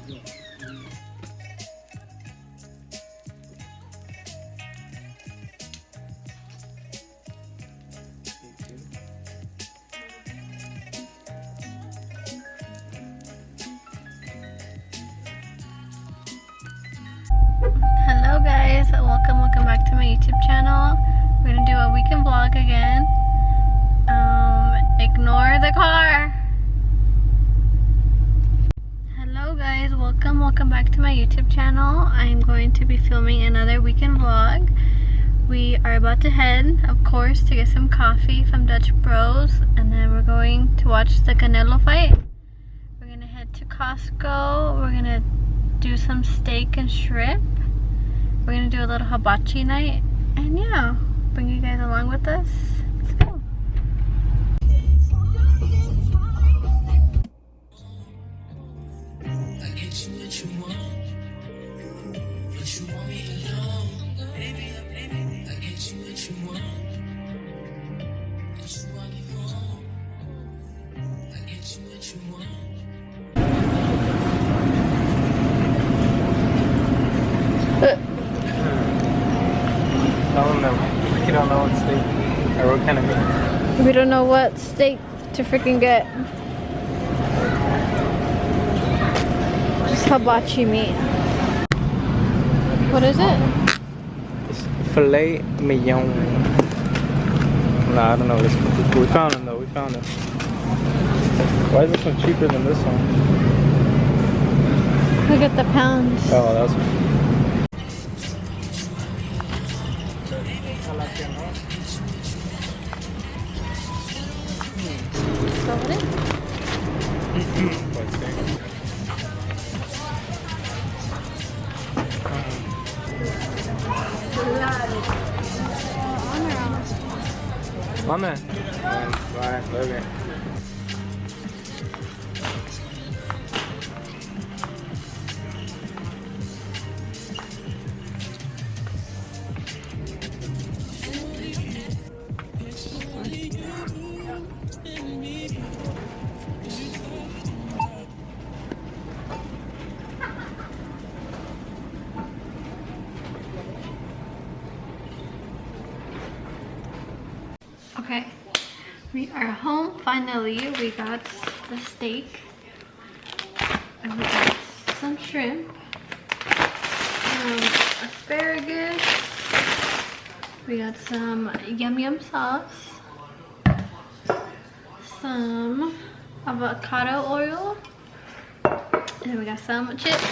Hello guys, welcome back to my YouTube channel. We're gonna do a weekend vlog again. Ignore the car. Hello guys, welcome back to my YouTube channel. I'm going to be filming another weekend vlog. We are about to head, of course, to get some coffee from Dutch Bros, and then we're going to watch the Canelo fight. We're gonna head to Costco. We're gonna do some steak and shrimp. We're gonna do a little hibachi night, and yeah, bring you guys along with us. Let's go. Tell them that we don't know what steak or what kind of meat. We don't know what steak to freaking get. Just hibachi meat. What is it? It's filet mignon. Nah, I don't know what it's called. We found them though, we found them. Why is this one cheaper than this one? Look at the pounds. Oh, that's Sobre. Mame. Vai, leve. Okay, we are home finally. We got the steak and we got some shrimp, asparagus, we got some yum sauce, some avocado oil, and then we got some chips,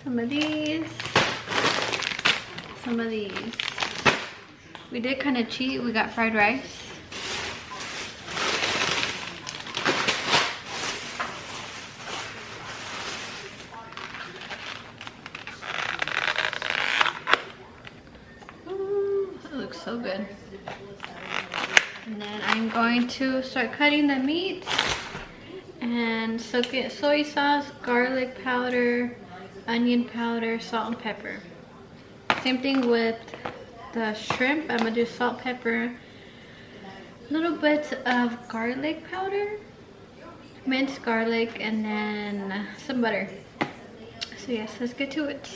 some of these. We did kind of cheat. We got fried rice. Ooh, it looks so good. And then I'm going to start cutting the meat and soak it soy sauce, garlic powder, onion powder, salt and pepper. Same thing with the shrimp. I'm gonna do salt, pepper, a little bit of garlic powder, minced garlic, and then some butter. So yes, let's get to it.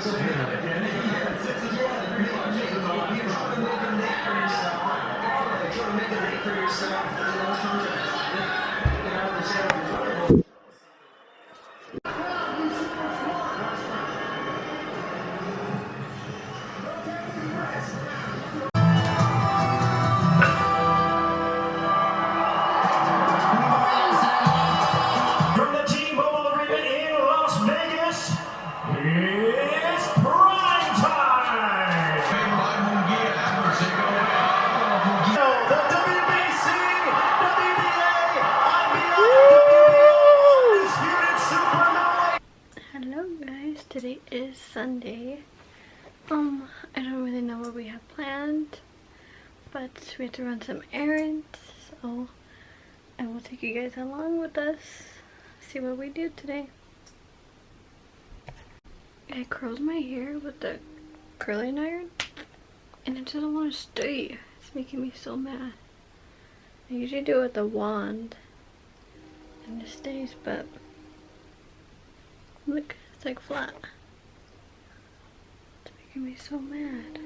From the T-Mobile Arena in Las Vegas, it's prime time! The WBC, WBA, IBI, Undisputed Super Middleweight. Hello guys, today is Sunday. I don't really know what we have planned, but we have to run some errands, so I will take you guys along with us, see what we do today. I curled my hair with the curling iron, and it doesn't want to stay. It's making me so mad. I usually do it with a wand, and it stays, but look, it's like flat. It's making me so mad.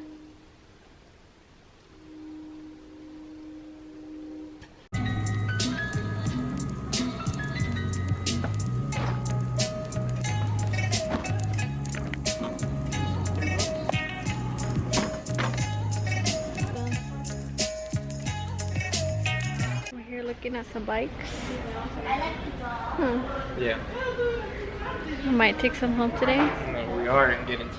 We're here looking at some bikes. Yeah. I might take some home today. No, we are getting.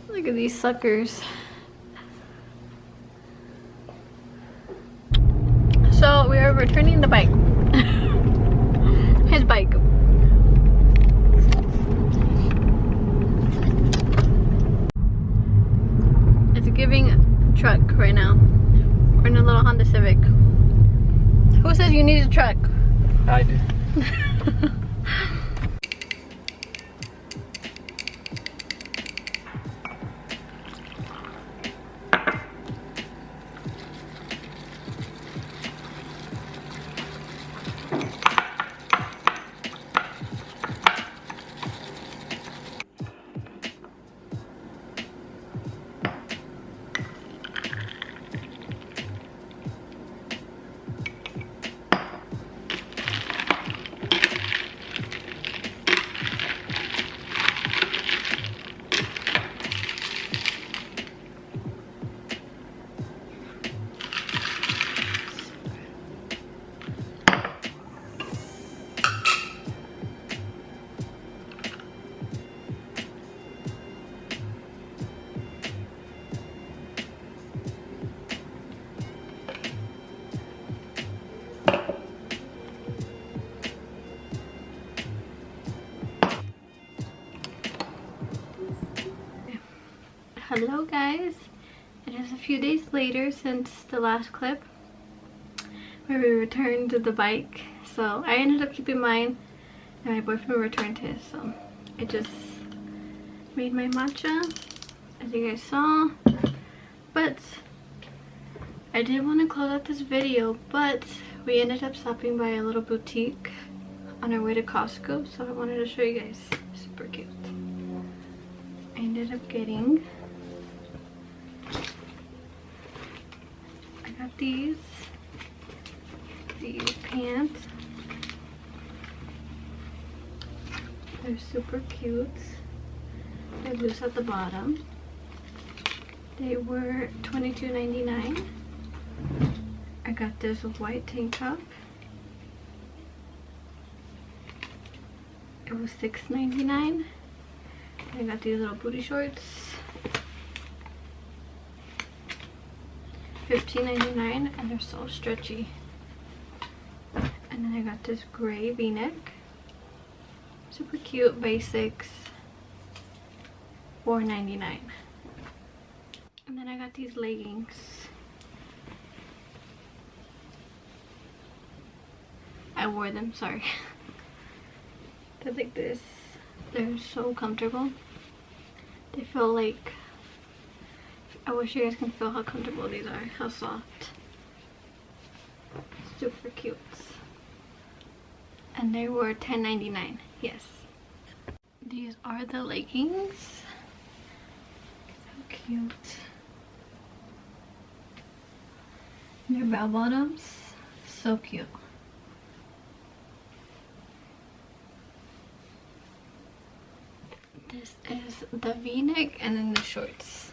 Look at these suckers. So we are returning the bike. His bike. It's giving truck right now. We're in a little Honda Civic. Who says you need a truck? I do. Hello guys, it is a few days later since the last clip where we returned the bike. So I ended up keeping mine and my boyfriend returned his, so I just made my matcha as you guys saw. But I did want to close out this video, but we ended up stopping by a little boutique on our way to Costco, so I wanted to show you guys. Super cute. I ended up getting, I got these pants. They're super cute. They're loose at the bottom. They were $22.99. I got this white tank top. It was $6.99. I got these little booty shorts. $15.99, and they're so stretchy. And then I got this gray v-neck. Super cute, basics. $4.99. And then I got these leggings. I wore them, sorry. They're like this. They're so comfortable. They feel like, I wish you guys can feel how comfortable these are, how soft. Super cute. And they were $10.99. Yes. These are the leggings. So cute. They're bell bottoms. So cute. This is the v-neck and then the shorts.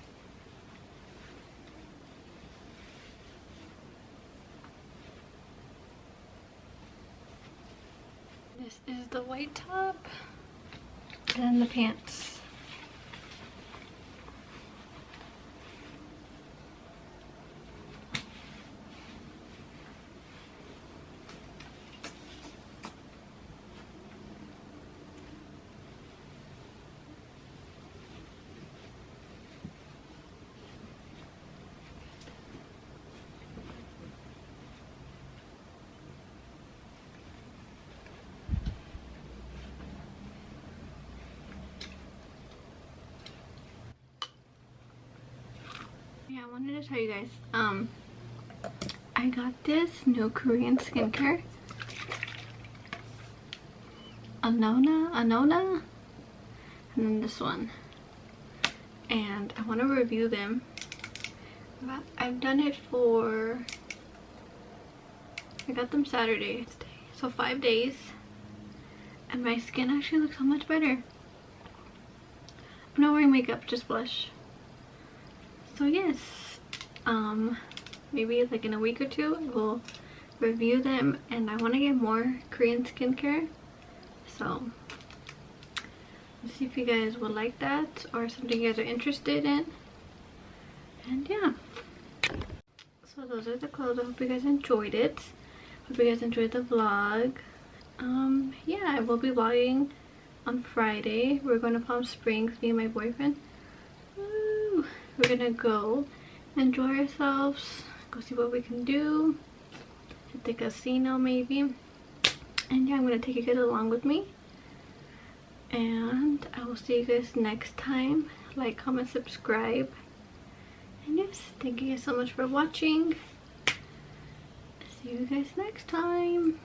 This is the white top and then the pants. Yeah, I wanted to tell you guys, I got this new Korean skincare. Anona, and then this one. And I want to review them. But I've done it for, I got them Saturday, so 5 days. And my skin actually looks so much better. I'm not wearing makeup, just blush. So yes, maybe like in a week or two we'll review them, and I want to get more Korean skincare, so let's see if you guys would like that or something you guys are interested in. And yeah, so those are the clothes. I hope you guys enjoyed it. Hope you guys enjoyed the vlog. Yeah, I will be vlogging on Friday. We're going to Palm Springs, me and my boyfriend. We're gonna go enjoy ourselves, go see what we can do at the casino maybe. And yeah, I'm gonna take you guys along with me, and I will see you guys next time. Like, comment, subscribe, and yes, thank you guys so much for watching. See you guys next time.